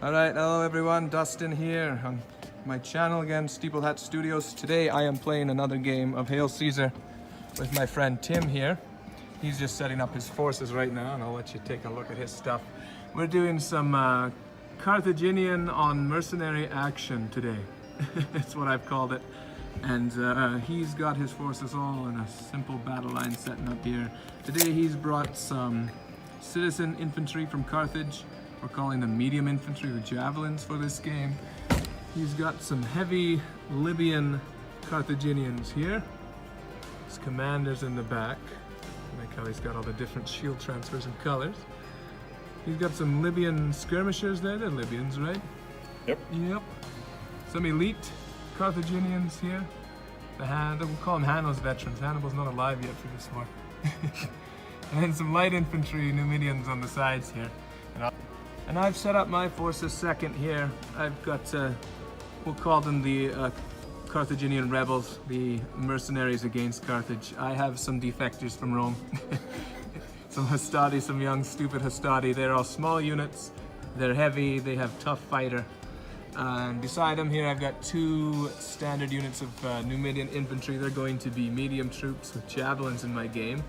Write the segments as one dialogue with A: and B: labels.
A: Alright, hello everyone, Dustin here on my channel again, Steeple Hat Studios. Today I am playing another game of Hail Caesar with my friend Tim here. He's just setting up his forces right now and I'll let you take a look at his stuff. We're doing some Carthaginian on mercenary action today. That's what I've called it. And he's got his forces all in a simple battle line setting up here. Today he's brought some citizen infantry from Carthage. We're calling them medium infantry with javelins for this game. He's got some heavy Libyan Carthaginians here. His commander's in the back. I like how he's got all the different shield transfers and colors. He's got some Libyan skirmishers there. They're Libyans, right?
B: Yep.
A: Yep. Some elite Carthaginians here. We'll call them Hannibal's veterans. Hannibal's not alive yet for this war. And then some light infantry Numidians on the sides here. And I've set up my forces second here. I've got, we'll call them the Carthaginian rebels, the mercenaries against Carthage. I have some defectors from Rome. Some Hastati, some young stupid Hastati. They're all small units, they're heavy, they have tough fighter. And beside them here I've got two standard units of Numidian infantry. They're going to be medium troops with javelins in my game.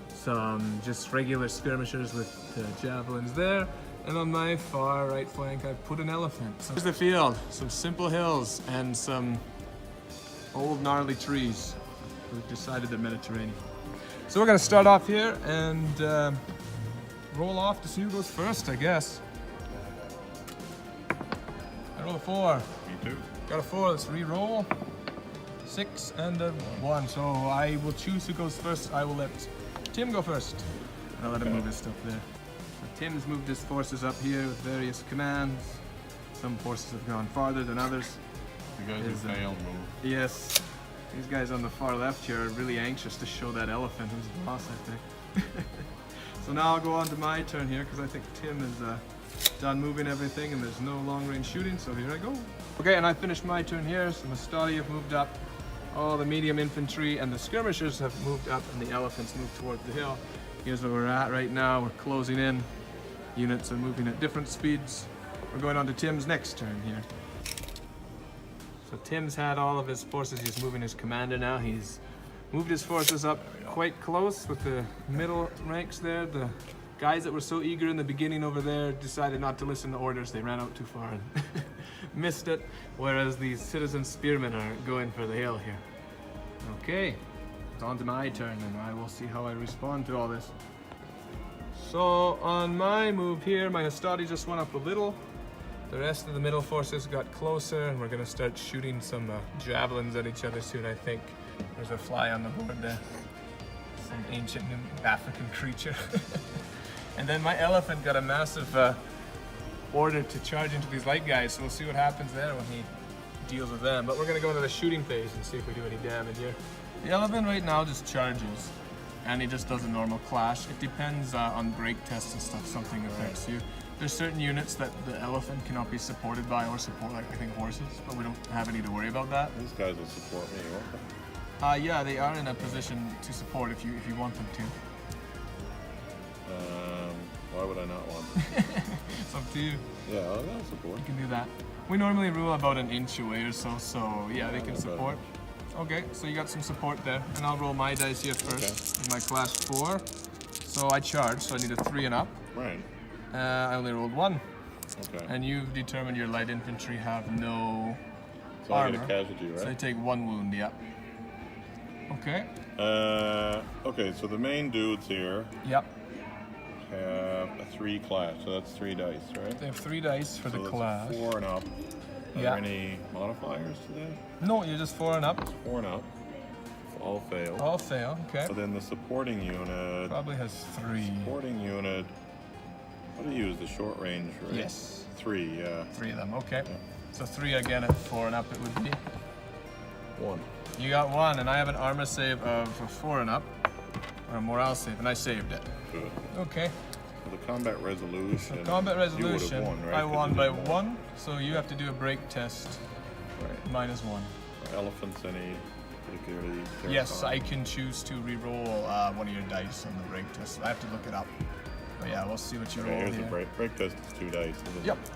A: Some just regular skirmishers with javelins there. And on my far right flank, I've put an elephant. So here's the field, some simple hills and some old gnarly trees. We've decided they're Mediterranean. So we're gonna start off here and roll off to see who goes first, I guess. I rolled a 4.
B: Me too.
A: Got a 4, let's re-roll. 6 and a 1, so I will choose who goes first. I will let Tim go first. And I'll let him move his stuff there. Tim's moved his forces up here with various commands. Some forces have gone farther than others.
B: You guys have failed move.
A: Yes. These guys on the far left here are really anxious to show that elephant who's the boss, I think. So now I'll go on to my turn here because I think Tim is done moving everything and there's no long range shooting, so here I go. Okay, and I finished my turn here. So Mastadi have moved up. All the medium infantry and the skirmishers have moved up and the elephants moved toward the hill. Here's where we're at right now. We're closing in. Units are moving at different speeds. We're going on to Tim's next turn here. So Tim's had all of his forces. He's moving his commander now. He's moved his forces up quite close with the middle ranks there. The guys that were so eager in the beginning over there decided not to listen to orders. They ran out too far and missed it. Whereas these citizen spearmen are going for the hill here. Okay, it's on to my turn and I will see how I respond to all this. So on my move here, my Hastati just went up a little. The rest of the middle forces got closer and we're gonna start shooting some javelins at each other soon, I think. There's a fly on the board there. Some ancient African creature. And then my elephant got a massive order to charge into these light guys, so we'll see what happens there when he deals with them. But we're gonna go into the shooting phase and see if we do any damage here. The elephant right now just charges. And he just does a normal clash. It depends on break tests and stuff, something affects you. There's certain units that the elephant cannot be supported by or support, like I think horses, but we don't have any to worry about that.
B: These guys will support me, won't they?
A: Yeah, they are in a position to support if you want them to.
B: Why would I not want them?
A: It's up to you.
B: Yeah, I'll support.
A: You can do that. We normally rule about an inch away or so, so yeah, they can support. Okay, so you got some support there, and I'll roll my dice here first.
B: Okay.
A: With my class 4. So I charge, so I need a 3 and up.
B: Right.
A: I only rolled 1.
B: Okay.
A: And you've determined your light infantry have no
B: so
A: armor.
B: I get a casualty, right?
A: So they take 1 wound, yep. Okay.
B: Okay, so the main dudes here
A: Yep.
B: have a 3 class, so that's 3 dice, right?
A: They have 3 dice for
B: so
A: the
B: that's
A: class.
B: 4 and up. Are
A: Yeah.
B: there any modifiers today?
A: No, you're just 4 and up.
B: 4 and up. All fail.
A: All fail, okay.
B: So then the supporting unit.
A: Probably has 3.
B: Supporting unit. What do you use? The short range, right?
A: Yes.
B: 3, yeah.
A: 3 of them, okay.
B: Yeah.
A: So 3 again at 4 and up it would be.
B: 1.
A: You got 1, and I have an armor save of 4 and up. Or a morale save, and I saved it.
B: Good.
A: Okay.
B: So the combat resolution.
A: So combat resolution,
B: you would have won, right?
A: I won by 1, so you have to do a break test.
B: Right.
A: -1.
B: Are elephants any particularly?
A: Yes, I can choose to re-roll one of your dice on the break test. I have to look it up. But yeah, we'll see what you roll
B: Here's
A: here.
B: the break test is 2 dice. Isn't
A: Yep.
B: it?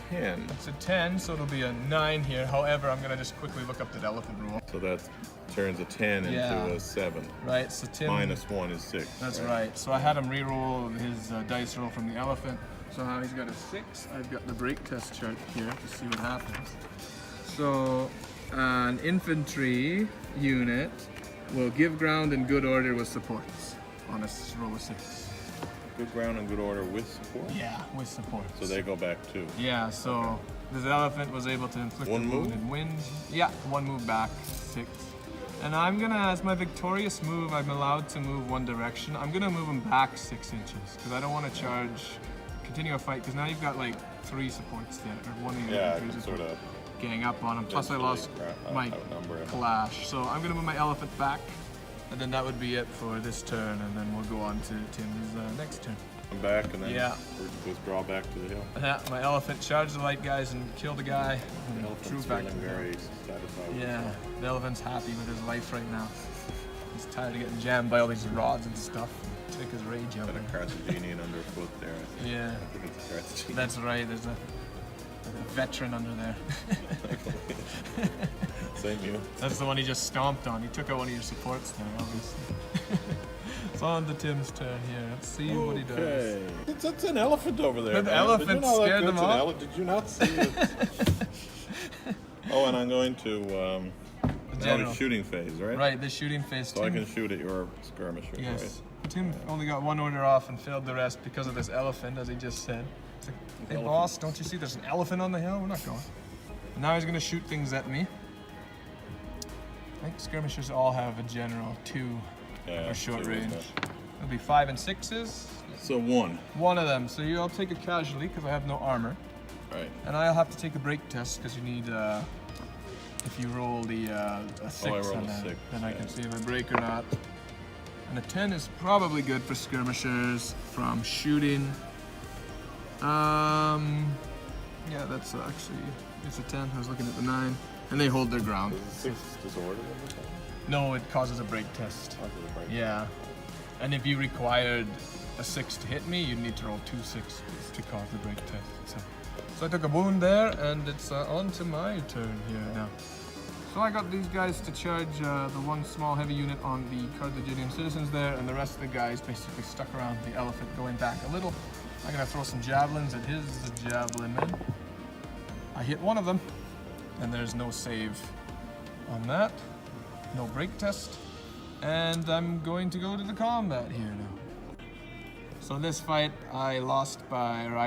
B: 10.
A: It's a 10, so it'll be a 9 here. However, I'm gonna just quickly look up that elephant rule.
B: So that turns a 10
A: Yeah.
B: into a 7.
A: Right, so Tim...
B: -1 is 6.
A: That's right. So I had him re-roll his dice roll from the elephant. So now he's got a 6. I've got the break test chart here to see what happens. So an infantry unit will give ground in good order with supports on a roll of 6.
B: Good ground and good order with support?
A: Yeah, with supports.
B: So they go back 2.
A: Yeah, so this elephant was able to inflict
B: One
A: a wound
B: move?
A: and win. Yeah, 1 move back, 6. And I'm gonna, as my victorious move, I'm allowed to move 1 direction. I'm gonna move him back 6 inches because I don't want to continue a fight because now you've got like 3 supports there, or 1 of your
B: Yeah, I
A: infantry
B: can sort of
A: gang up on him. Plus I lost my
B: outnumber him.
A: clash, so I'm gonna move my elephant back, and then that would be it for this turn, and then we'll go on to Tim's next turn.
B: Come back and then
A: Yeah.
B: withdraw back to the hill.
A: Yeah, my elephant charged the light guys and killed the guy.
B: The
A: And
B: elephant's
A: drew back
B: feeling
A: to the hill.
B: very satisfied. with
A: Yeah,
B: himself.
A: the elephant's happy with his life right now. He's tired of getting jammed by all these rods and stuff. Take his rage out.
B: Got a Carthaginian underfoot there. I think.
A: Yeah,
B: I think it's a Carthaginian.
A: that's right. There's a veteran under there.
B: Same you.
A: That's the one he just stomped on. He took out one of your supports there, obviously. It's on to Tim's turn here. Let's see what he does.
B: Okay. That's an elephant over there.
A: That
B: man.
A: elephant
B: Did you know
A: scared
B: that's
A: them
B: an
A: off?
B: Did you not see it? Oh, and I'm going to now
A: general.
B: it's shooting phase, right?
A: Right, the shooting phase.
B: So I can shoot at your skirmishers,
A: Yes.
B: right?
A: Tim only got 1 order off and failed the rest because of this elephant, as he just said. It's like, hey boss, don't you see there's an elephant on the hill? We're not going. And now he's gonna shoot things at me. I think skirmishers all have a general 2
B: Yeah,
A: or short
B: 2,
A: range.
B: isn't it?
A: It'll be 5 and 6s.
B: So 1.
A: One of them. So I'll take a casualty because I have no armor.
B: Right.
A: And I'll have to take a break test because you need, if you roll a 6
B: rolled
A: on
B: a
A: that,
B: 6,
A: then I
B: yeah.
A: can see if I break or not. And a 10 is probably good for skirmishers from shooting. Yeah, that's actually, it's a 10. I was looking at the 9. And they hold their ground.
B: Is it 6 disorder in the time?
A: No, it causes a break test. Yeah. And if you required a 6 to hit me, you'd need to roll 2 6s to cause the break test. So I took a wound there, and it's on to my turn here now. So I got these guys to charge the 1 small heavy unit on the Carthaginian citizens there, and the rest of the guys basically stuck around the elephant going back a little. I'm gonna throw some javelins at his javelin men. I hit 1 of them, and there's no save on that. No break test. And I'm going to go to the combat here now. So this fight I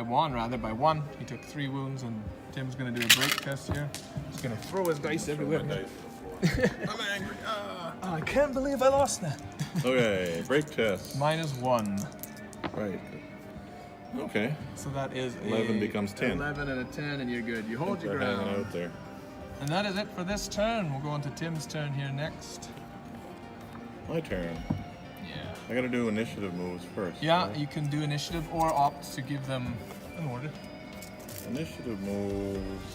A: won rather by 1. He took 3 wounds, and Tim's gonna do a break test here. He's gonna throw his dice everywhere.
B: I'm angry.
A: Oh, I can't believe I lost that.
B: Okay, break test.
A: -1.
B: Right. Okay.
A: So that is
B: 11 becomes 10.
A: 11 and a 10, and you're good. You hold your
B: They're hanging
A: ground.
B: out there.
A: And that is it for this turn. We'll go on to Tim's turn here next.
B: My turn.
A: Yeah.
B: I gotta do initiative moves first.
A: Yeah,
B: right?
A: you can do initiative or opt to give them an order.
B: Initiative moves.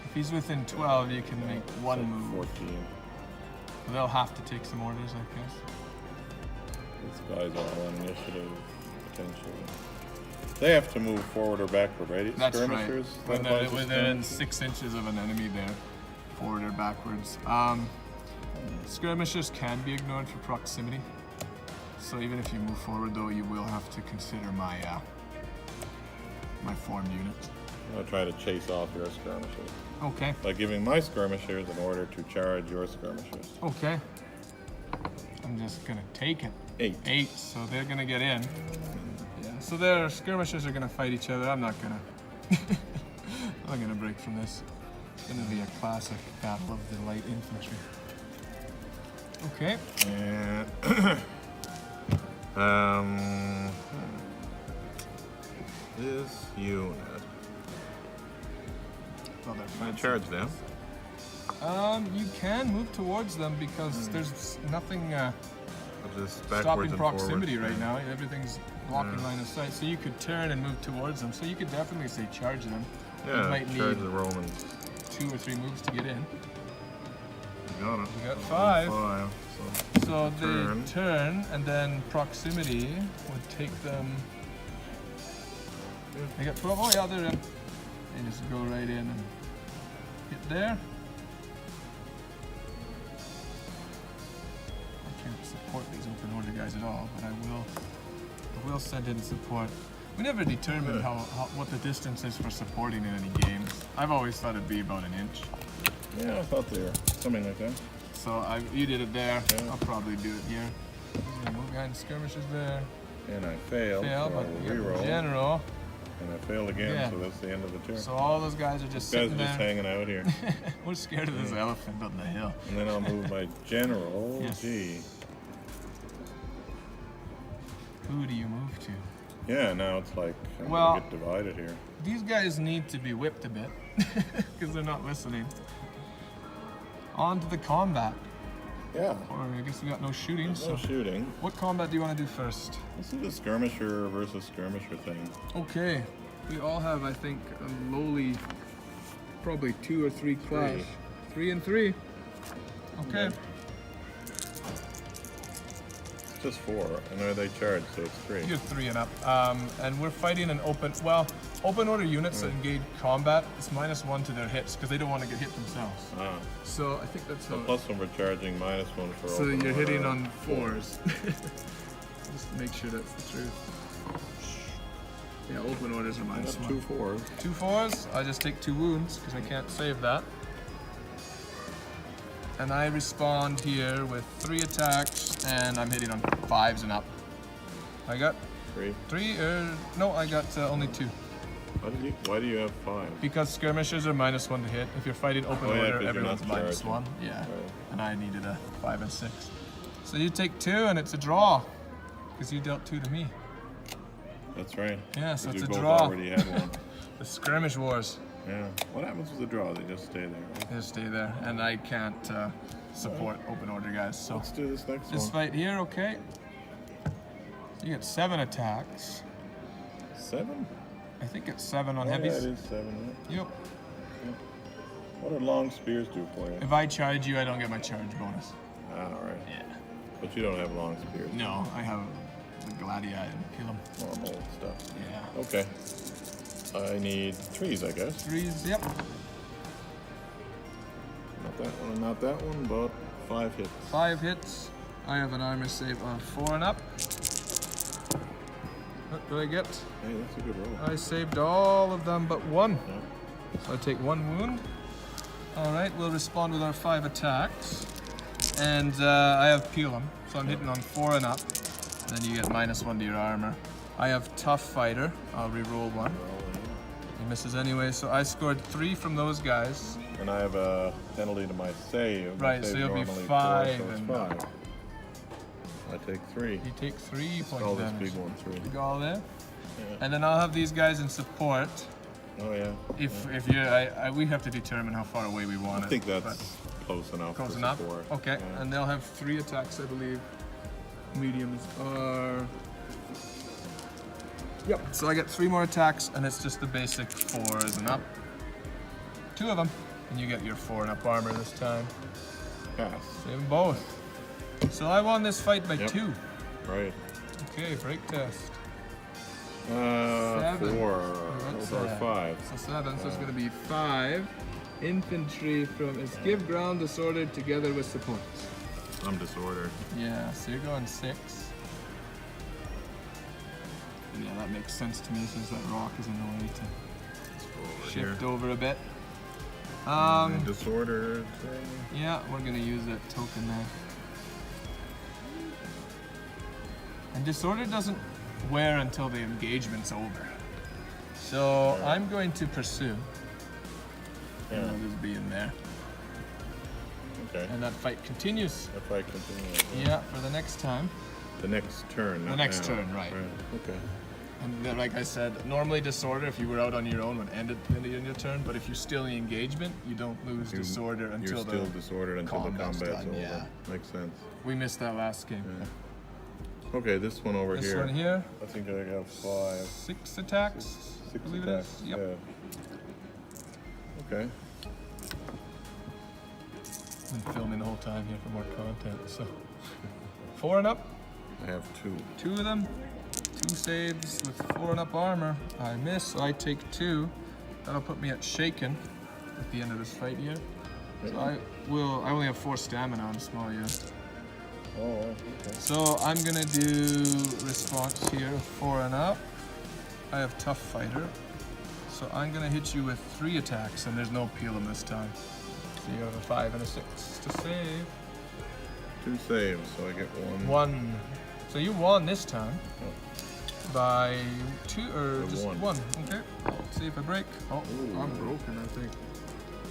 A: If he's within 12, you can make 1 move.
B: 14.
A: They'll have to take some orders, I guess.
B: These guys are on initiative, potentially. They have to move forward or backward, right?
A: That's right.
B: Skirmishers,
A: When
B: that
A: they're
B: applies to
A: within
B: skirmishers?
A: 6 inches of an enemy there, forward or backwards. Skirmishers can be ignored for proximity. So even if you move forward, though, you will have to consider my my formed unit.
B: I'm gonna try to chase off your skirmishers
A: Okay.
B: by giving my skirmishers an order to charge your skirmishers.
A: Okay. I'm just gonna take it.
B: 8.
A: 8, so they're gonna get in. Yeah. So their skirmishers are gonna fight each other. I'm not gonna break from this. It's gonna be a classic battle of the light infantry. Okay.
B: And this unit.
A: Well, they're
B: Can I
A: fancy.
B: charge them?
A: You can move towards them because there's nothing
B: I'll just backwards
A: stopping
B: and
A: proximity
B: forwards.
A: right now. Everything's blocking line of sight. So you could turn and move towards them. So you could definitely say charge them.
B: Yeah,
A: You might
B: charge
A: need
B: the Romans.
A: 2 or 3 moves to get in.
B: You got it.
A: You got 5.
B: 5.
A: So
B: turn.
A: they turn, and then proximity would take them. They got 12. Oh yeah, they're in. They just go right in and hit there. I can't support these open order guys at all, but I will send in support. We never determined what the distance is for supporting in any games. I've always thought it'd be about an inch.
B: Yeah, I thought they were something like that.
A: So you did it there.
B: Yeah.
A: I'll probably do it here. Move behind skirmishes there.
B: And I failed, so
A: But
B: I'll
A: you got
B: reroll.
A: General.
B: And I failed again,
A: Yeah.
B: so that's the end of the turn.
A: So all those guys are just
B: These guys
A: sitting
B: are just
A: there.
B: hanging out here.
A: We're scared of this elephant on the hill.
B: And then I'll move my general.
A: Yes.
B: Gee.
A: Who do you move to?
B: Yeah, now it's like I'm
A: Well-
B: gonna get divided here.
A: These guys need to be whipped a bit because they're not listening. On to the combat.
B: Yeah.
A: Or I guess we got no shooting.
B: There's
A: So
B: no shooting.
A: what combat do you want to do first?
B: Let's do the skirmisher versus skirmisher thing.
A: Okay. We all have, I think, a lowly, probably 2 or 3 clash. 3 and 3. Okay.
B: Yeah. It's just 4, and are they charged, so it's 3.
A: You're 3 and up. And we're fighting an open order units that engage combat. It's -1 to their hits because they don't want to get hit themselves.
B: Ah.
A: So I think that's
B: So
A: how.
B: plus one we're charging, -1 for
A: So
B: open
A: you're
B: order.
A: hitting on 4s. Just make sure that's the truth. Yeah, open orders are
B: I have
A: -1.
B: 2 4s.
A: 2 4s. I just take 2 wounds because I can't save that. And I respond here with 3 attacks, and I'm hitting on 5s and up. I got
B: 3.
A: 3. No, I got only 2.
B: Why do you have 5?
A: Because skirmishers are -1 to hit. If you're fighting open
B: Oh, yeah,
A: order,
B: 'cause you're
A: everyone's
B: not charging.
A: -1. Yeah.
B: Right.
A: And I needed a 5 and 6. So you take 2, and it's a draw. Because you dealt 2 to me.
B: That's right.
A: Yeah, so
B: 'Cause
A: it's
B: we
A: a
B: both
A: draw.
B: already had one.
A: The skirmish wars.
B: Yeah. What happens with the draw? They just stay there, right?
A: They just stay there. And I can't support open order guys. So
B: Let's do this next
A: this
B: one.
A: fight here, okay. So you get 7 attacks.
B: 7?
A: I think it's 7 on
B: Oh, yeah,
A: heavies.
B: it is 7.
A: Yep.
B: Yeah. What do long spears do for you?
A: If I charge you, I don't get my charge bonus.
B: Ah, all right.
A: Yeah.
B: But you don't have long spears.
A: No, I have the Gladia and kill them.
B: Normal stuff.
A: Yeah.
B: Okay. I need 3s, I guess.
A: 3s, yep.
B: Not that one and not that one, but 5 hits.
A: 5 hits. I have an armor save of 4 and up. What do I get?
B: Hey, that's a good roll.
A: I saved all of them but 1.
B: Yeah.
A: So I take 1 wound. Alright, we'll respond with our 5 attacks. And I have peel them, so I'm hitting on 4 and up. Then you get -1 to your armor. I have tough fighter. I'll re-roll 1. He misses anyway, so I scored 3 from those guys.
B: And I have a penalty to my save. My
A: Right, so
B: save's
A: you'll be
B: normally
A: 5
B: 4, so it's
A: and-
B: 5. I take 3.
A: You take 3 points
B: Call
A: of
B: this
A: damage.
B: big one 3.
A: You go all there.
B: Yeah.
A: And then I'll have these guys in support.
B: Oh yeah.
A: If you're, we have to determine how far away we want
B: I
A: it.
B: think that's
A: but
B: close enough.
A: close
B: for
A: enough.
B: support.
A: Okay,
B: Yeah.
A: and they'll have 3 attacks, I believe. Mediums are. Yep. So I get 3 more attacks, and it's just the basic 4s and up. 2 of them, and you get your 4 and up armor this time.
B: Pass.
A: Save them both. So I won this fight by
B: Yep.
A: 2.
B: Right.
A: Okay, break test.
B: 4.
A: That's
B: Or 5.
A: So 7, so it's going to be 5. Infantry from is give ground disordered together with supports.
B: I'm disordered.
A: Yeah, so you're going 6. And yeah, that makes sense to me since that rock is in the way to
B: Let's go over
A: shift
B: here.
A: over a bit.
B: And disordered.
A: Yeah, we're gonna use that token there. And disorder doesn't wear until the engagement's over. So
B: Yeah.
A: I'm going to pursue. And
B: Yeah.
A: I'll just be in there.
B: Okay.
A: And that fight continues.
B: If I continue.
A: Yeah, for the next time.
B: The next turn.
A: The
B: not
A: next
B: now.
A: turn, right.
B: Okay.
A: And then, like I said, normally disorder, if you were out on your own, would end at the end of your turn. But if you're still in the engagement, you don't lose disorder until
B: You're still disordered until the
A: combat's
B: combat's
A: done,
B: over.
A: yeah.
B: Makes sense.
A: We missed that last game.
B: Yeah. Okay, this one over
A: This
B: here.
A: one here,
B: I think I have 5.
A: 6 attacks.
B: 6
A: I believe
B: attacks.
A: it is. Yep.
B: Yeah. Okay.
A: Been filming the whole time here for more content. So 4 and up,
B: I have 2.
A: 2 of them. 2 saves with 4 and up armor. I miss, so I take 2. That'll put me at shaken at the end of this fight here. So I only have 4 stamina on small unit.
B: Oh, okay.
A: So I'm gonna do response here, 4 and up. I have tough fighter. So I'm gonna hit you with 3 attacks, and there's no peel them this time. So you have a 5 and a 6 to save.
B: 2 saves, so I get 1.
A: 1. So you won this time.
B: Oh.
A: By 2 or just
B: 1.
A: 1. Okay. Let's see if I break. Oh,
B: Ooh.
A: I'm broken, I think.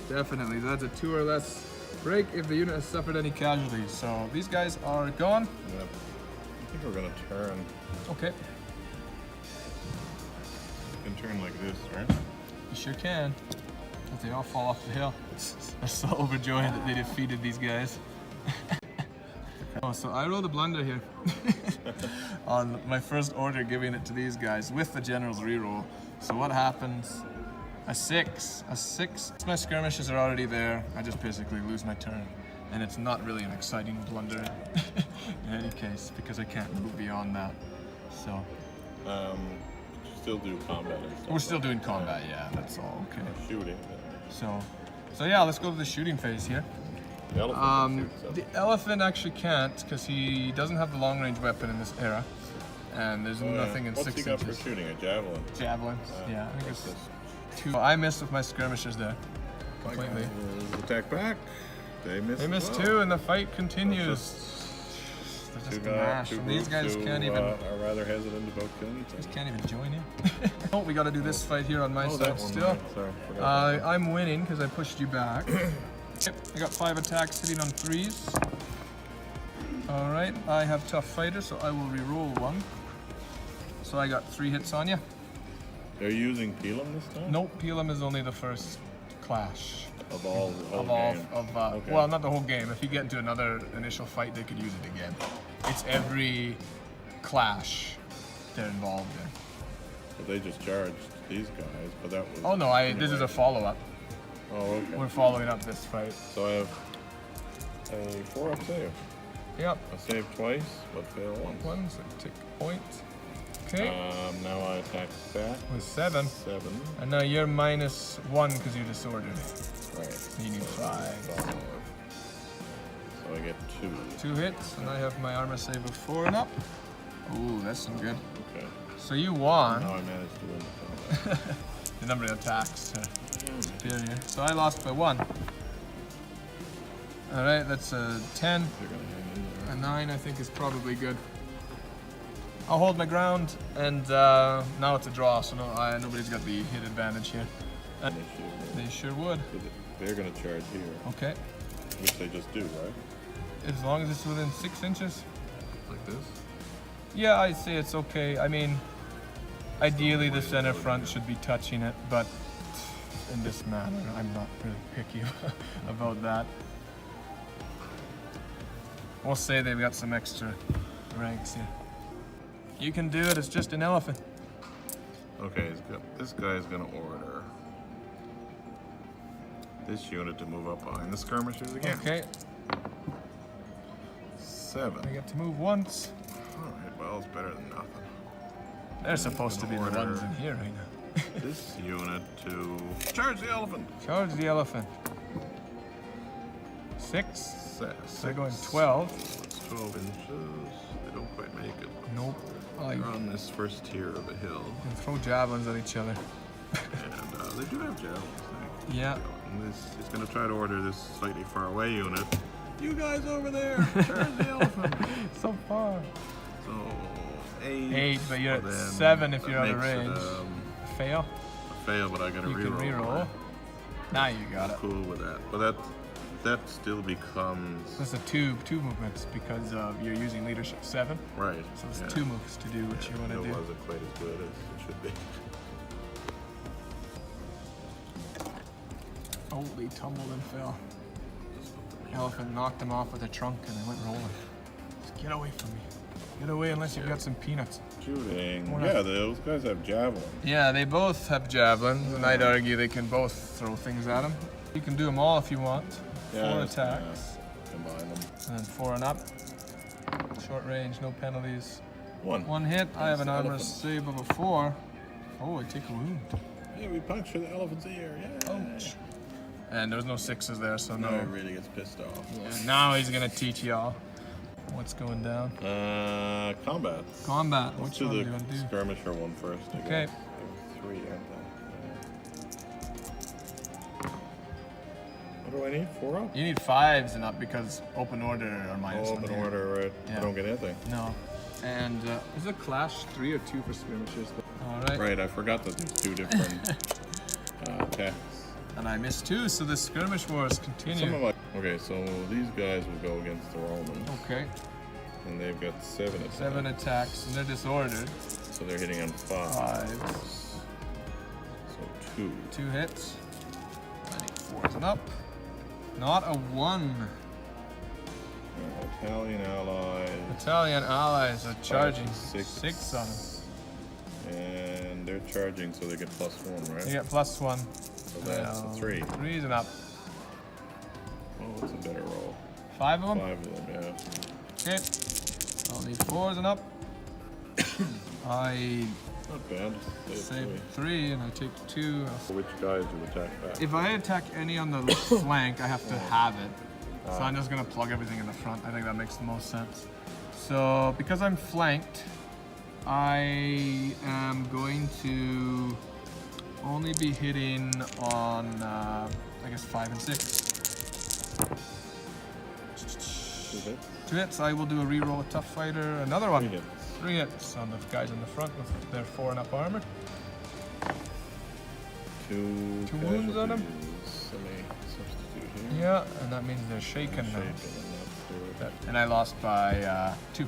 A: Definitely. That's a 2 or less break if the unit has suffered any casualties. So these guys are gone.
B: Yep. I think we're gonna turn.
A: Okay.
B: You can turn like this, right?
A: You sure can. But they all fall off the hill. I'm so overjoyed that they defeated these guys. Oh, so I rolled a blunder here on my first order, giving it to these guys with the general's reroll. So what happens? A 6. My skirmishes are already there. I just basically lose my turn, and it's not really an exciting blunder in any case because I can't move beyond that. So.
B: Still do combat and stuff.
A: We're still doing combat, yeah. That's all okay.
B: Shooting.
A: So yeah, let's go to the shooting phase here.
B: The elephant.
A: The elephant actually can't because he doesn't have the long range weapon in this era, and there's nothing in
B: What's
A: 6
B: he got
A: inches.
B: for shooting? A javelin.
A: Javelins, yeah. I think
B: what's
A: it's
B: this?
A: 2. I missed with my skirmishers there completely.
B: Attack back. They missed.
A: They missed
B: as well.
A: 2, and the fight continues. They're just mashed, and these guys can't even.
B: Are rather hesitant about killing each other.
A: Just can't even join in. Oh, we got to do this fight here on my side still.
B: Right. Sorry, forgot
A: I'm winning because I pushed you back. Yep, I got 5 attacks hitting on 3s. All right, I have tough fighter, so I will re-roll 1. So I got 3 hits on you.
B: They're using Pelham this time?
A: Nope, Pelham is only the first clash.
B: Of all the whole game? Okay.
A: Well, not the whole game. If you get into another initial fight, they could use it again. It's every clash they're involved in.
B: But they just charged these guys, but that was...
A: Oh no, this is a follow-up.
B: Oh, okay.
A: We're following up this fight.
B: So I have a 4-up save.
A: Yep.
B: I save twice, but fail once.
A: One, so take a point. Okay.
B: Now I attack back.
A: With 7.
B: 7.
A: And now you're -1 because you're disordered.
B: Right.
A: So you need 5.
B: So I get 2.
A: 2 hits, and I have my armor save of 4 and up. Ooh, that's some good.
B: Okay.
A: So you won.
B: Now I managed to win the combat.
A: The number of attacks to superior. So I lost by 1. All right, that's a 10.
B: They're gonna hang in there.
A: A 9, I think, is probably good. I'll hold my ground, and now it's a draw, so nobody's got the hit advantage here. They sure would.
B: So they're gonna charge here,
A: Okay.
B: which they just do, right?
A: As long as it's within 6 inches.
B: Like this?
A: Yeah, I'd say it's okay. I mean, ideally the center front should be touching it, but in this manner, I'm not really picky about that. We'll say they've got some extra ranks here. You can do it, it's just an elephant.
B: Okay, this guy's gonna order this unit to move up behind the skirmishers again.
A: Okay,
B: 7.
A: I get to move once.
B: Alright, well, it's better than nothing.
A: They're supposed to be the
B: Order.
A: ones in here right now.
B: This unit to charge the elephant.
A: Charge the elephant. 6. They're going 12.
B: It's 12 inches. They don't quite make it.
A: Nope. I
B: They're on this first tier of a hill.
A: can throw javelins at each other.
B: And they do have javelins.
A: Yeah.
B: And this is going to try to order this slightly far away unit. You guys over there, charge the elephant.
A: So far.
B: So 8.
A: 8, but you're at
B: then
A: 7 if
B: that
A: you're out of
B: makes it,
A: range. Fail.
B: a fail, but I got to
A: You can
B: reroll.
A: reroll. Now you got it.
B: Cool with that. But that still becomes
A: That's a two movements because you're using leadership 7.
B: right.
A: So it's 2 moves to do what you want to
B: It
A: do.
B: wasn't quite as good as it should be.
A: Holy tumbled and fell. Elephant knocked him off with a trunk and I went rolling. Just get away from me. Get away unless you've got some peanuts.
B: Shooting.
A: We're
B: Yeah,
A: not-
B: those guys have javelins.
A: Yeah, they both have javelins, and I'd argue they can both throw things at him. You can do them all if you want. 4
B: that's gonna
A: attacks,
B: Combine them.
A: and then 4 and up. Short range, no penalties.
B: 1.
A: 1 hit. I have an
B: Nice
A: armor
B: elephant.
A: save of a 4. Oh, I take a wound.
B: Yeah, we puncture the elephant's ear. Yeah.
A: Ouch. And there's no 6s there, so
B: Now
A: no.
B: he really gets pissed off.
A: Yeah, now he's gonna teach y'all what's going down.
B: Combat.
A: Combat.
B: Let's
A: Which
B: do
A: one
B: the
A: do you want to do?
B: skirmisher one first. I
A: Okay.
B: guess. There are 3, aren't there? What do I need? 4 up?
A: You need 5s and up because open order or minus
B: Oh,
A: 1
B: open
A: here.
B: order, right?
A: Yeah.
B: I don't get anything.
A: No. And is it clash 3 or 2 for skirmishers? All right.
B: Right, I forgot that there's 2 different attacks.
A: And I missed 2, so the skirmish wars
B: Some
A: continue.
B: of my, okay, so these guys will go against the Romans,
A: Okay.
B: and they've got 7 attacks.
A: 7 attacks, and they're disordered.
B: So they're hitting on 5.
A: 5s.
B: So 2.
A: 2 hits. I need 4s and up. Not a 1.
B: Italian allies.
A: Italian allies are charging
B: 6.
A: 6 on them.
B: And they're charging, so they get +1, right?
A: You get +1.
B: So that's a 3.
A: 3s and up.
B: Oh, what's a better roll?
A: 5 of them?
B: 5 of them, yeah.
A: Okay. I'll need 4s and up. I
B: Not bad.
A: save 3 and I take 2.
B: Which guys you attack back?
A: If I attack any on the flank, I have to have it. So I'm just gonna plug everything in the front. I think that makes the most sense. So because I'm flanked, I am going to only be hitting on, I guess 5 and 6.
B: 2 hits?
A: 2 hits. I will do a reroll with Tough Fighter. Another one.
B: 3 hits.
A: 3 hits on the guys in the front with their 4 and up armor.
B: 2
A: 2 wounds on them.
B: Let me substitute here.
A: Yeah, and that means they're shaken now.
B: Shaken, and that's good.
A: And I lost by 2.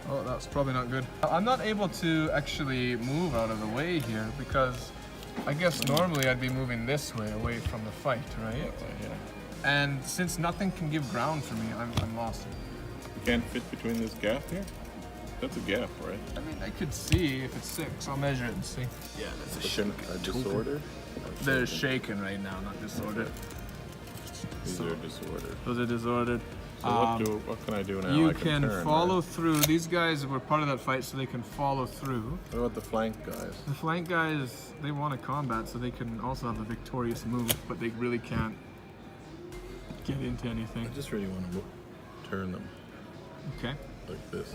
A: Oh, that's probably not good. I'm not able to actually move out of the way here because I guess normally I'd be moving this way away from the fight, right?
B: Yeah.
A: And since nothing can give ground for me, I'm lost.
B: You can't fit between this gap here? That's a gap, right?
A: I mean, I could see if it's 6. I'll measure it and see. Yeah, that's
B: But then disordered?
A: They're shaken right now, not disordered.
B: These are disordered.
A: Those are disordered.
B: So what can I do now?
A: You
B: I
A: can
B: turn,
A: follow
B: right?
A: through. These guys were part of that fight, so they can follow through.
B: What about the flank guys?
A: The flank guys, they want to combat, so they can also have a victorious move, but they really can't get into anything.
B: I just really want to turn them
A: Okay.
B: like this.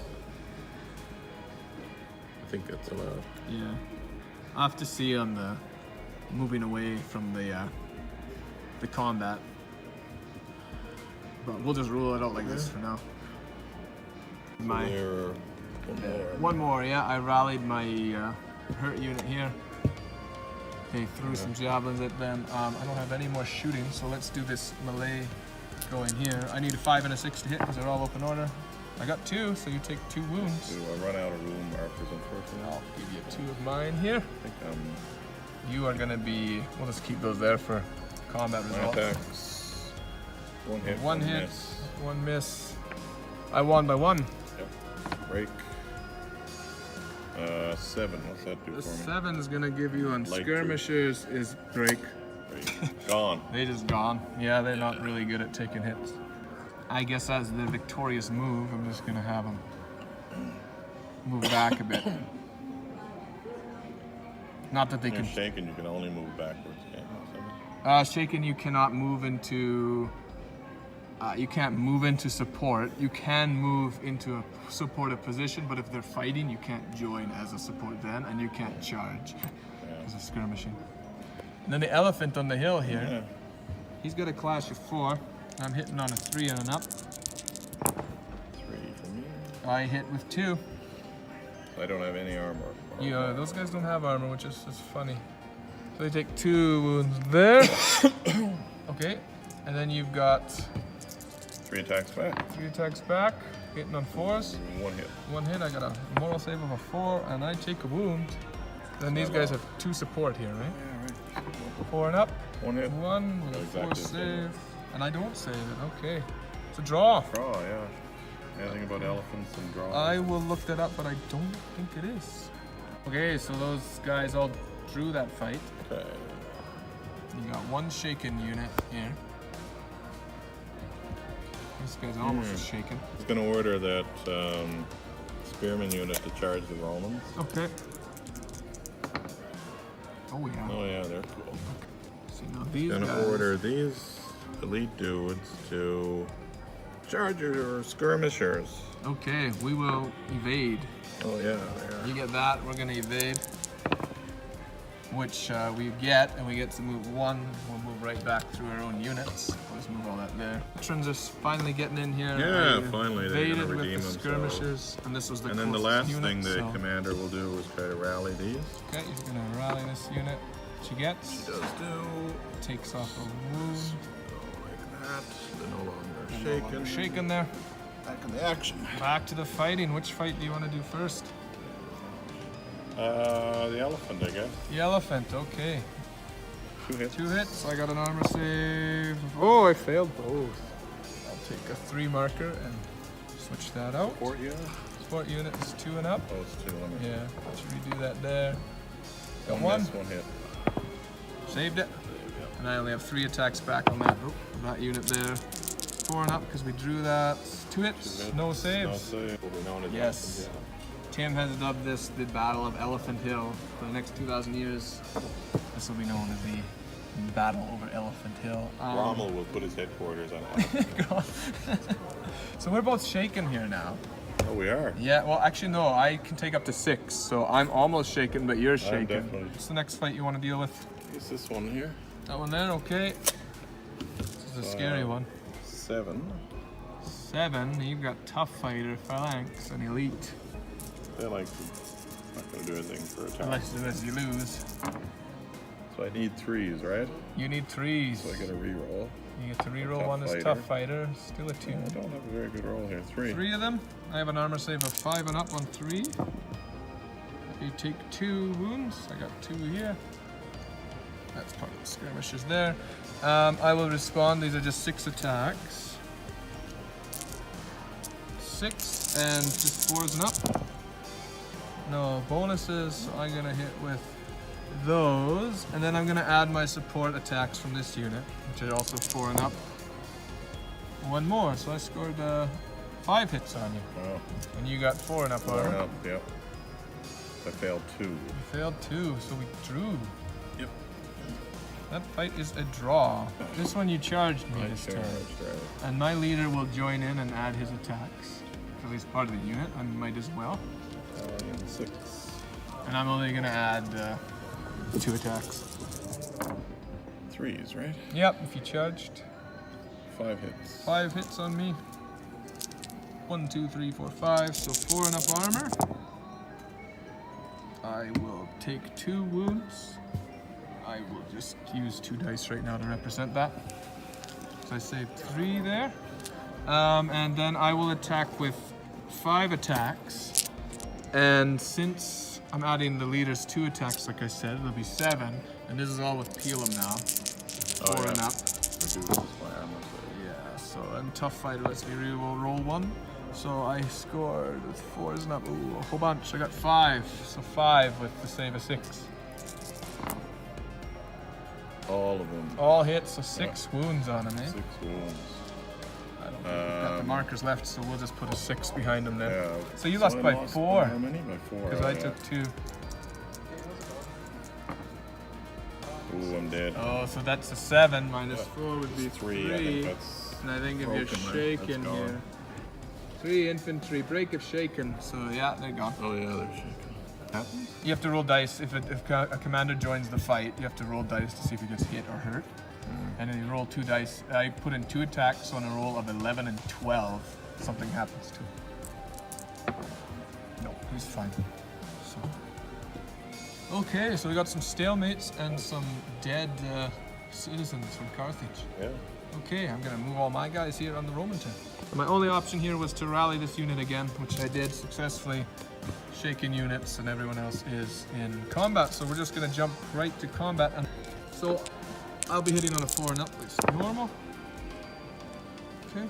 B: I think that's allowed.
A: Yeah. I'll have to see on the moving away from the combat. But we'll just rule it out like this for now.
B: So
A: My
B: there,
A: one more, yeah. I rallied my hurt unit here. They threw some javelins at them. I don't have any more shooting, so let's do this melee going here. I need a 5 and a 6 to hit because they're all open order. I got 2, so you take 2 wounds.
B: Do I run out of room markers, unfortunately?
A: I'll give you 2 of mine here.
B: I think
A: You are gonna be. We'll just keep those there for combat
B: my
A: results.
B: attacks. 1 hit,
A: 1 hit,
B: miss.
A: 1 miss. I won by 1.
B: Yep. Break. 7. What's that do
A: The
B: for me?
A: 7 is gonna give you on
B: Light
A: skirmishers is break.
B: Break. Gone.
A: They just gone. Yeah, they're not really good at taking hits. I guess as the victorious move, I'm just gonna have them move back a bit. Not that they
B: You're
A: can.
B: shaken, you can only move backwards. Can't you?
A: Shaken, you cannot move into. You can't move into support. You can move into a supportive position, but if they're fighting, you can't join as a support then, and you can't charge as a skirmishing. And then the elephant on the hill here,
B: Yeah.
A: he's got a clash of 4. I'm hitting on a 3 and an up.
B: 3 for me.
A: I hit with 2.
B: I don't have any armor.
A: Yeah, those guys don't have armor, which is funny. So they take 2 wounds there. Okay, and then you've got
B: 3 attacks back.
A: 3 attacks back, hitting on 4s.
B: 1 hit.
A: 1 hit, I got a moral save of a 4, and I take a wound. Then these guys have 2 support here, right?
B: Yeah, right.
A: 4 and up.
B: 1 hit.
A: 1 with a 4
B: Exactly the same.
A: save. And I don't save it, okay. It's a draw.
B: Draw, yeah. Anything about elephants and draw?
A: I will look that up, but I don't think it is. Okay, so those guys all drew that fight.
B: Okay.
A: You got 1 shaken unit here. This guy's almost shaken.
B: I was going to order that spearman unit to charge the Romans.
A: Okay. Oh yeah.
B: Oh yeah, they're cool.
A: See now these
B: Gonna
A: guys.
B: order these elite dudes to chargers or skirmishers.
A: Okay, we will evade.
B: Oh yeah, they are.
A: You get that, we're gonna evade. Which we get, and we get to move one. We'll move right back through our own units. We'll just move all that there. Veterans are finally getting in here.
B: Yeah,
A: I
B: finally they're
A: evaded
B: gonna
A: with
B: redeem
A: the
B: themselves.
A: skirmishers, and this was the
B: And then the
A: closest
B: last
A: unit,
B: thing the
A: so-
B: commander will do is try to rally these.
A: Okay, he's gonna rally this unit. She gets.
B: She does do.
A: Takes off a wound.
B: Like that. They're no longer
A: No
B: shaken.
A: longer shaken there.
B: Back in the action.
A: Back to the fighting. Which fight do you want to do first?
B: The elephant, I guess.
A: The elephant. Okay.
B: 2 hits.
A: 2 hits. I got an armor save. Oh, I failed both. I'll take a 3 marker and switch that out.
B: Support unit.
A: Support unit is 2 and up.
B: Oh, it's 2. Let me
A: Yeah, let's redo that there. Got
B: on
A: 1.
B: this one hit.
A: Saved it. And I only have 3 attacks back on that. Oh, that unit there. 4 and up because we drew that. 2 hits. No
B: No
A: saves.
B: save. Will be known as
A: Yes.
B: elephant,
A: Tim has dubbed this the Battle of Elephant Hill. For the next 2,000 years, this will be known as the Battle over Elephant Hill.
B: yeah. Rommel will put his headquarters on it.
A: So we're both shaken here now.
B: Oh, we are.
A: Yeah, well, actually, no, I can take up to 6, so I'm almost shaken, but you're shaken.
B: definitely-
A: What's the next fight you want to deal with?
B: It's this one here.
A: That one there, okay. This is a scary one.
B: 7.
A: 7, you've got Tough Fighter, Phalanx, and Elite.
B: They like not gonna do anything for attack.
A: Unless you lose.
B: So I need 3s, right?
A: You need 3s.
B: So I get a reroll.
A: You get to reroll
B: Tough
A: one as
B: Fighter.
A: Tough Fighter, still a 2.
B: I don't have a very good roll here. 3.
A: 3 of them. I have an armor save of 5 and up on 3. You take 2 wounds. I got 2 here. That's part of the skirmishes there. I will respond. These are just 6 attacks. 6 and just 4s and up. No bonuses, so I'm gonna hit with those. And then I'm gonna add my support attacks from this unit, which are also 4 and up. 1 more, so I scored 5 hits on you.
B: Wow.
A: And you got 4 and up
B: 4
A: armor.
B: up, yep. I failed 2.
A: You failed 2, so we drew.
B: Yep.
A: That fight is a draw. This one you charged me this turn.
B: Right.
A: And my leader will join in and add his attacks. At least part of the unit, I might as well.
B: And 6.
A: And I'm only gonna add 2 attacks.
B: 3s, right?
A: Yep, if you charged.
B: 5 hits.
A: 5 hits on me. 1, 2, 3, 4, 5. So 4 and up armor. I will take 2 wounds. I will just use 2 dice right now to represent that. So I saved 3 there. And then I will attack with 5 attacks. And since I'm adding the leader's 2 attacks, like I said, it'll be 7. And this is all with Pelham now. 4 and up.
B: Reduces my armor save.
A: Yeah, so and Tough Fighter lets me roll 1. So I scored with 4s and up. Ooh, a whole bunch. I got 5. So 5 with the save of 6.
B: All of them.
A: All hits, so 6 wounds on him, eh?
B: 6 wounds.
A: I don't think we've got the markers left, so we'll just put a 6 behind him there.
B: Yeah.
A: So you lost by 4.
B: How many? By 4.
A: Because I took 2.
B: Ooh, I'm dead.
A: Oh, so that's a 7 minus 4 would be
B: 3. I think that's.
A: And I think if
B: broken,
A: you're
B: right?
A: shaken
B: That's gone.
A: here. 3 infantry, break if shaken. So yeah, they're gone.
B: Oh yeah, they're shaking. Happens?
A: You have to roll dice. If a commander joins the fight, you have to roll dice to see if he gets hit or hurt. And then you roll 2 dice. I put in 2 attacks on a roll of 11 and 12. Something happens to him. No, he's fine. So. Okay, so we got some stalemates and some dead citizens from Carthage.
B: Yeah.
A: Okay, I'm gonna move all my guys here on the Roman turn. My only option here was to rally this unit again, which I did successfully. Shaken units and everyone else is in combat, so we're just gonna jump right to combat. And so I'll be hitting on a 4 and up, like normal. Okay.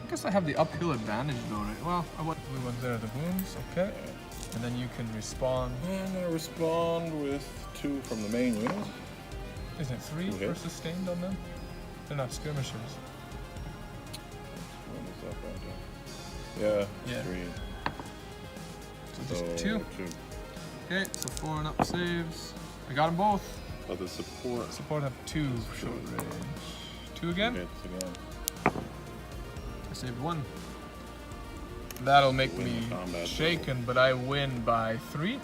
A: I guess I have the uphill advantage though, right? Well, I want the blue ones there, the wounds. Okay. And then you can respawn.
B: I'm gonna respond with 2 from the main unit.
A: Isn't it 3
B: Okay.
A: for sustained on them? They're not skirmishers.
B: What is that right there? Yeah.
A: Yeah.
B: 3.
A: So just 2.
B: 2.
A: Okay, so 4 and up saves. I got them both.
B: Oh, the support.
A: Support have 2 short range. 2 again?
B: Hits again.
A: I saved 1. That'll make me shaken, but I win by 3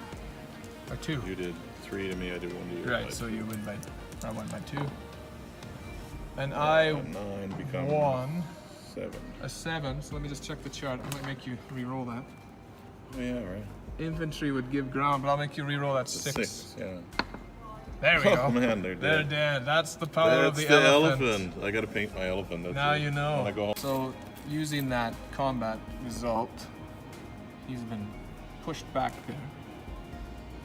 A: or 2.
B: You did 3 to me, I did 1 to you.
A: Right, so you win by, I won by 2. And I
B: 9 become
A: won
B: 7.
A: a 7, so let me just check the chart. I might make you re-roll that.
B: Oh, yeah, right.
A: Infantry would give ground, but I'll make you re-roll that
B: It's
A: 6.
B: 6, yeah.
A: There we go.
B: Oh man, they're
A: They're
B: dead.
A: dead. That's the power of
B: That's
A: the
B: the
A: elephant.
B: I gotta paint my elephant. That's
A: Now
B: it.
A: you know.
B: When I go home.
A: So, using that combat result, he's been pushed back there.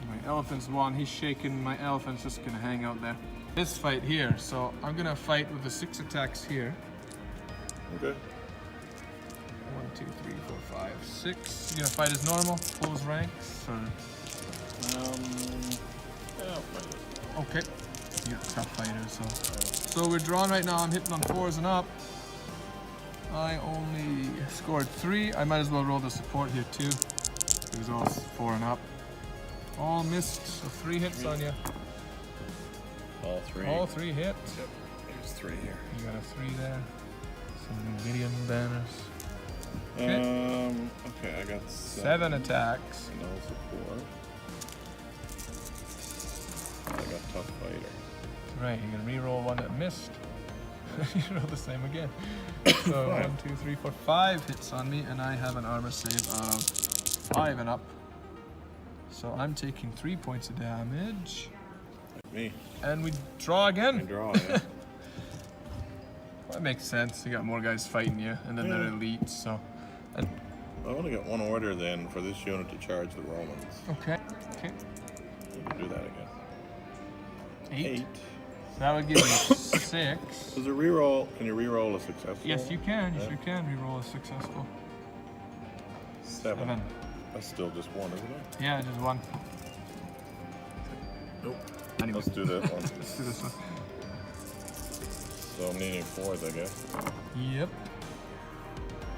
A: My elephant's won. He's shaken. My elephant's just gonna hang out there. This fight here. So I'm gonna fight with the 6 attacks here.
B: Okay.
A: 1, 2, 3, 4, 5, 6. You gonna fight as normal? Close ranks? Or?
B: Yeah, I'll fight it.
A: Okay. You're a tough fighter, so we're drawn right now. I'm hitting on 4s and up. I only scored 3. I might as well roll the support here too. It was all 4 and up. All missed, so 3 hits on you.
B: All 3.
A: All 3 hits.
B: Yep. There's 3 here.
A: You got a 3 there. Some Nubian banners. Okay.
B: Okay, I got
A: 7 attacks.
B: No support. I got tough fighter.
A: Right, you can re-roll one that missed. You roll the same again. So 1, 2, 3, 4, 5 hits on me, and I have an armor save of 5 and up. So I'm taking 3 points of damage.
B: Like me.
A: And we draw again.
B: I draw, yeah.
A: Well, that makes sense. You got more guys fighting you, and then they're elites. So, and
B: I only got 1 order then for this unit to charge the Romans.
A: okay.
B: You can do that again.
A: 8. That would give you 6.
B: Does a reroll? Can you reroll a successful?
A: Yes, you can. Yes, you can re-roll a successful.
B: 7. That's still just 1, isn't it?
A: Yeah, just 1.
B: Nope.
A: Anyway.
B: Let's do that one.
A: Let's do this one.
B: So I'm needing 4s, I guess.
A: Yep.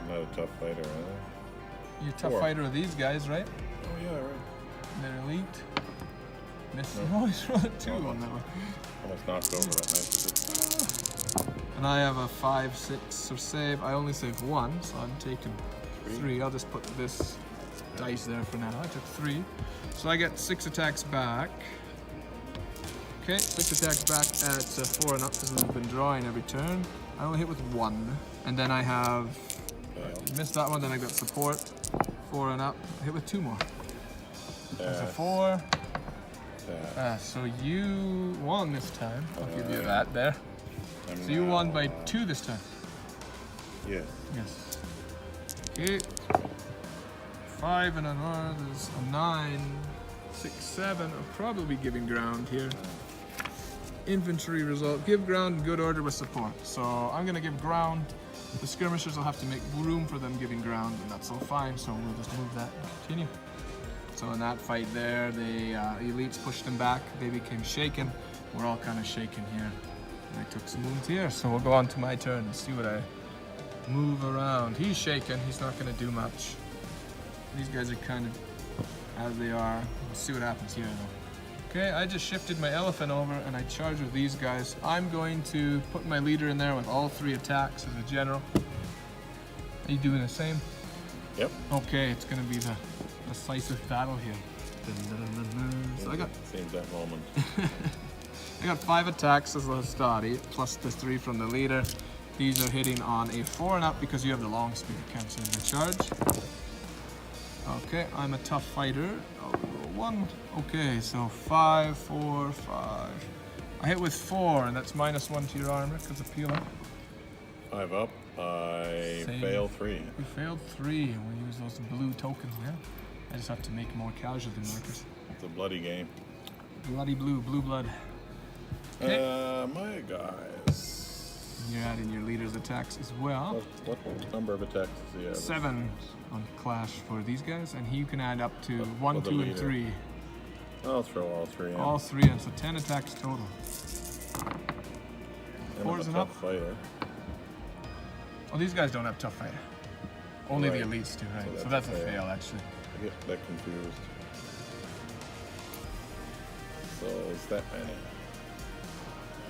B: I'm not a tough fighter, huh?
A: You're a tough
B: 4.
A: fighter of these guys, right?
B: Oh yeah, right.
A: They're elite. Miss.
B: No.
A: Oh, he's rolling 2 on that one.
B: Almost knocked over that nice.
A: And I have a 5, 6 or save. I only saved 1, so I'm taking 3. I'll just put this dice there for now. I took 3. So I get 6 attacks back. Okay, 6 attacks back at 4 and up because we've been drawing every turn. I only hit with 1. And then I have, missed that one, then I got support. 4 and up. I hit with 2 more. There's a 4. So you won this time. I'll give you that there. So you won by 2 this time.
B: Yeah.
A: Yes. Okay. 5 and another. There's a 9, 6, 7. I'll probably be giving ground here. Infantry result. Give ground in good order with support. So I'm gonna give ground. The skirmishers will have to make room for them giving ground, and that's all fine. So we'll just move that and continue. So in that fight there, the elites pushed them back. They became shaken. We're all kind of shaken here. And I took some wounds here. So we'll go on to my turn and see what I move around. He's shaken. He's not going to do much. These guys are kind of as they are. We'll see what happens here though. Okay, I just shifted my elephant over and I charge with these guys. I'm going to put my leader in there with all 3 attacks as a general. Are you doing the same?
B: Yep.
A: Okay, it's going to be the decisive battle here. So I got
B: Seems that moment.
A: I got 5 attacks as a study, plus the 3 from the leader. These are hitting on a 4 and up because you have the long spear canceling the charge. Okay, I'm a tough fighter. I'll roll 1. Okay, so 5, 4, 5. I hit with 4, and that's -1 to your armor because of peel up.
B: 5 up. I
A: Save.
B: fail 3.
A: We failed 3, and we use those blue tokens now. I just have to make more casualty markers.
B: It's a bloody game.
A: Bloody blue, blue blood. Okay.
B: My guys.
A: You're adding your leader's attacks as well.
B: What number of attacks does he have?
A: 7 on clash for these guys, and he can add up to 1,
B: the
A: 2, and
B: leader.
A: 3.
B: I'll throw all 3 in.
A: All 3, and so 10 attacks total.
B: And
A: 4s
B: I'm
A: and
B: a
A: up.
B: tough fighter.
A: Oh, these guys don't have tough fighter. Only
B: Right.
A: the elites do, right?
B: So
A: So
B: that's
A: that's
B: a
A: a
B: fail.
A: fail, actually.
B: I get that confused. So it's that many.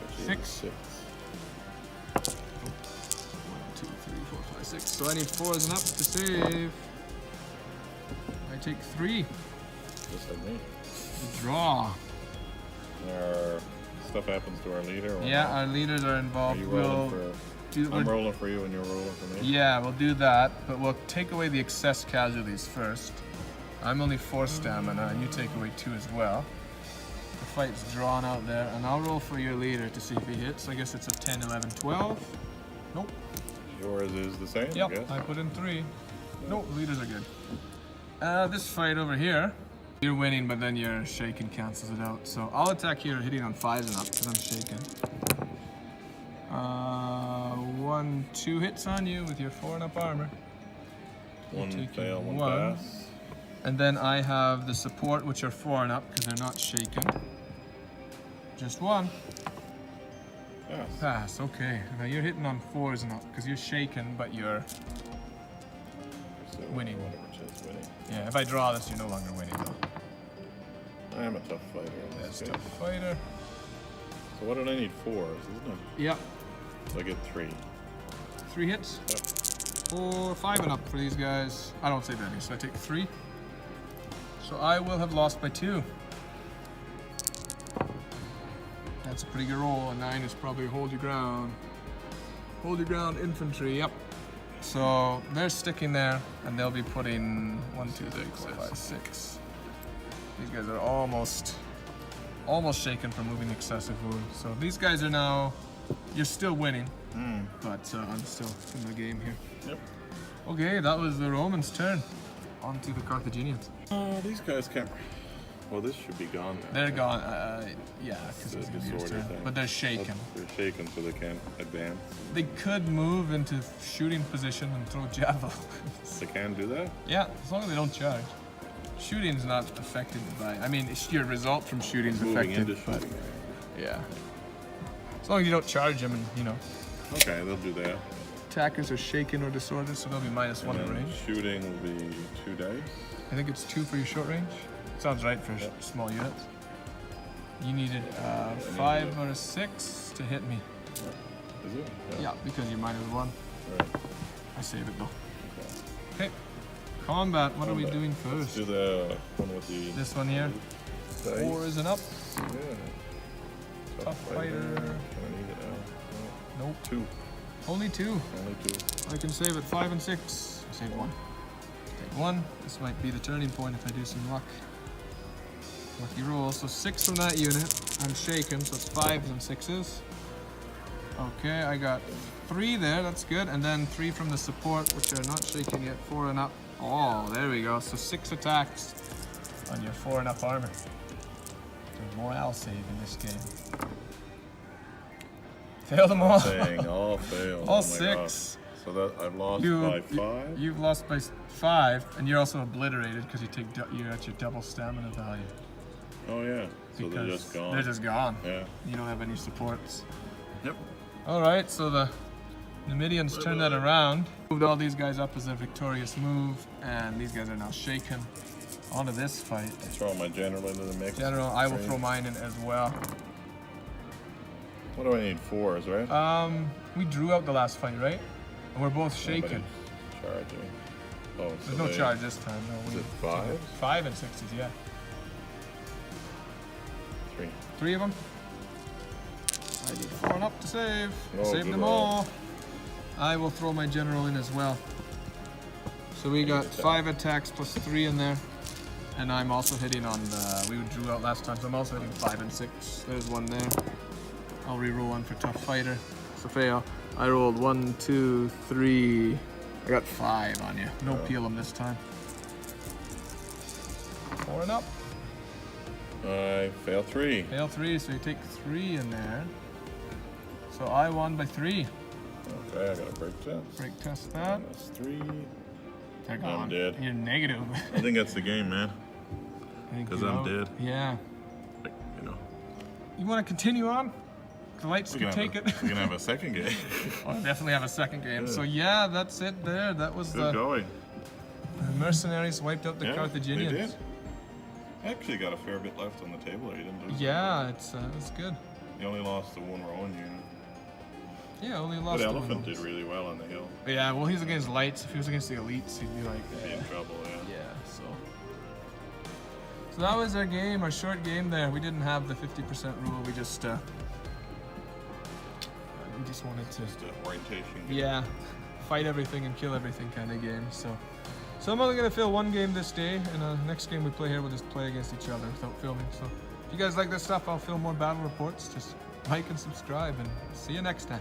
B: Which is
A: 6.
B: 6.
A: 1, 2, 3, 4, 5, 6. So I need 4s and up to save. I take 3.
B: Just like me.
A: Draw.
B: Our stuff happens to our leader. Or
A: Yeah,
B: not?
A: our leaders are involved.
B: Are you rolling for? I'm rolling for you and you're rolling for me.
A: Yeah, we'll do that, but we'll take away the excess casualties first. I'm only 4 stamina, and you take away 2 as well. The fight's drawn out there, and I'll roll for your leader to see if he hits. I guess it's a 10, 11, 12. Nope.
B: Yours is the same, I
A: Yep,
B: guess.
A: I put in 3. Nope, leaders are good. this fight over here, you're winning, but then your shaken cancels it out. So I'll attack here, hitting on 5s and up because I'm shaken. 1, 2 hits on you with your 4 and up armor.
B: 1 fail, 1
A: 1.
B: pass.
A: And then I have the support, which are 4 and up because they're not shaken. Just 1.
B: Pass.
A: Pass, okay. Now you're hitting on 4s and up because you're shaken, but you're
B: So
A: winning.
B: whatever, just winning.
A: Yeah, if I draw this, you're no longer winning though.
B: I am a tough fighter. in this
A: That's
B: case.
A: tough fighter.
B: So what did I need? 4s, isn't it?
A: Yep.
B: So I get 3.
A: 3 hits.
B: Yep.
A: 4, 5 and up for these guys. I don't save any, so I take 3. So I will have lost by 2. That's a pretty good roll. A 9 is probably hold your ground. Hold your ground infantry, yep. So they're sticking there, and they'll be putting 1, 2, 3, 4, 5, 6. These guys are almost shaken from moving excessive wounds. So these guys are now, you're still winning, but I'm still in the game here.
B: Yep.
A: Okay, that was the Romans' turn. On to the Carthaginians.
B: These guys can't. Well, this should be gone now.
A: They're gone, yeah, because
B: The
A: it's Nubian's
B: disorder
A: turn.
B: thing.
A: But they're shaken.
B: They're shaken, so they can't advance.
A: They could move into shooting position and throw javelins.
B: They can do that?
A: Yeah, as long as they don't charge. Shooting's not affected by, I mean, your result from shooting's
B: Moving
A: affected,
B: into
A: but
B: shooting.
A: yeah. As long as you don't charge them and,
B: Okay, they'll do that.
A: attackers are shaken or disordered, so they'll be -1
B: And
A: at
B: then
A: range.
B: shooting will be 2 dice.
A: I think it's 2 for your short range. Sounds right for small units. You needed 5 or a 6 to hit me.
B: Is it?
A: Yeah, because you're -1.
B: Right.
A: I save it though.
B: Okay.
A: Okay. Combat, what are we
B: Combat.
A: doing
B: Let's
A: first?
B: do the one with the
A: This one here.
B: dice.
A: 4s and up.
B: Yeah.
A: Tough fighter.
B: Can I need it now?
A: Nope.
B: 2.
A: Only 2.
B: Only 2.
A: I can save it 5 and 6. I save 1. Take 1. This might be the turning point if I do some luck. Lucky roll. So 6 from that unit. I'm shaken, so it's 5s and 6s. Okay, I got 3 there. That's good. And then 3 from the support, which are not shaken yet. 4 and up. Oh, there we go. So 6 attacks on your 4 and up armor. There's morale save in this game. Fail them all.
B: Saying all failed.
A: All
B: Oh my
A: 6.
B: gosh. So that I've lost by 5.
A: You've lost by 5, and you're also obliterated because you're at your double stamina value.
B: Oh yeah. So they're
A: Because
B: just gone.
A: They're just gone.
B: Yeah.
A: You don't have any supports.
B: Yep.
A: All right, so the Numidians turned that around. Moved all these guys up as a victorious move, and these guys are now shaken. Onto this fight.
B: Throw my general into the mix.
A: General, I will throw mine in as well.
B: What do I need? 4s, right?
A: We drew out the last fight, right? And we're both shaken.
B: Nobody's charging. Oh, so
A: There's no
B: they-
A: charge this time. No,
B: Is it 5?
A: 5 and 6s, yeah.
B: 3.
A: 3 of them. I need 4 and up to save.
B: Oh,
A: Save
B: good
A: them
B: roll.
A: all. I will throw my general in as well. So we got 5 attacks plus 3 in there. And I'm also hitting on the, we drew out last time, so I'm also hitting 5 and 6. There's 1 there. I'll re-roll 1 for tough fighter. So fail. I rolled 1, 2, 3. I got 5 on you. No peel them this time. 4 and up.
B: I fail 3.
A: Fail 3, so you take 3 in there. So I won by 3.
B: Okay, I got a break test.
A: Break test that.
B: That's 3.
A: They're gone.
B: I'm dead.
A: You're negative.
B: I think that's the game, man.
A: Thank
B: 'Cause
A: you.
B: I'm dead.
A: Yeah.
B: Like, you know.
A: You want to continue on? The lights
B: We
A: can
B: can
A: take
B: have
A: it.
B: we can have a second game.
A: I'll definitely have a second game.
B: Yeah.
A: So yeah, that's it there. That was
B: Good
A: the
B: going.
A: Mercenaries wiped out the
B: Yeah,
A: Carthaginians.
B: they did. Actually got a fair bit left on the table. He didn't lose.
A: Yeah, it's good.
B: He only lost the one Rowan unit.
A: Yeah, only
B: But
A: lost the
B: Elephant
A: one.
B: did really well on the hill.
A: Yeah, well, he's against lights. If he was against the elites, he'd be like,
B: He'd be in trouble, yeah.
A: yeah. So that was our game, our short game there. We didn't have the 50% rule. We just wanted to,
B: Just an orientation game.
A: yeah, fight everything and kill everything kind of game. So I'm only gonna fill one game this day, and next game we play here, we'll just play against each other without filming. So if you guys like this stuff, I'll film more battle reports. Just like and subscribe, and see you next time.